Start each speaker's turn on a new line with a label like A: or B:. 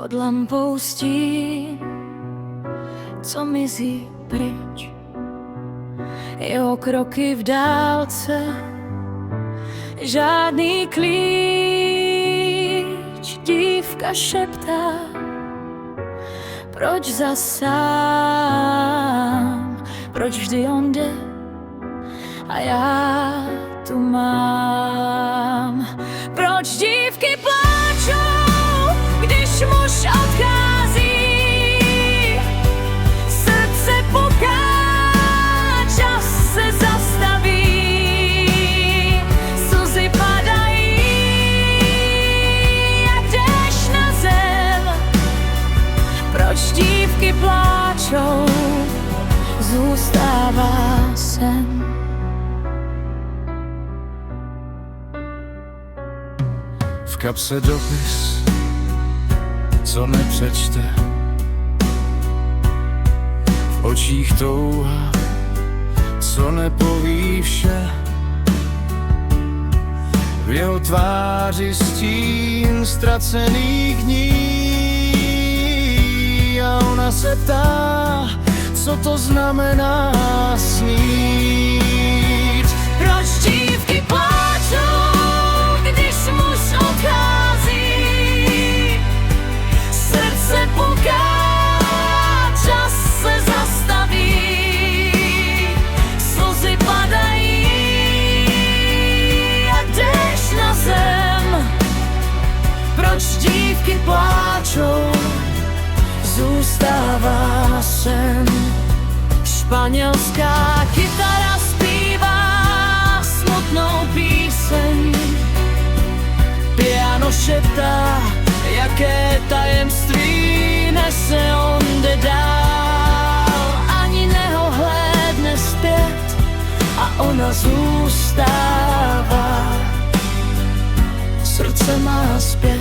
A: pod lampou stín, co mizí pryč. Jeho kroky v dálce, žádný klíč. Dívka šeptá, proč zas sám, proč vždy on jde a já tu mám. Proč dívky pláčou, když muž odchází? Srdce puká, čas se zastaví, slzy padají jak déšť na zem. Proč dívky pláčou, zůstává sen.
B: V kapse dopis, co nepřečte, v očích touha, co nepoví vše, v jeho tváři stín ztracených dní. A ona se ptá, co to znamená snít.
A: Proč dívky pláčou, když muž odchází? Srdce puká, čas se zastaví, slzy padají jak déšť na zem. Proč dívky pláčou, zůstává sen. Španělská kytara zpívá smutnou píseň, piano šeptá, jaké tajemství nese on jde dál. Ani neohlédne zpět a ona zůstává, srdce má zpět.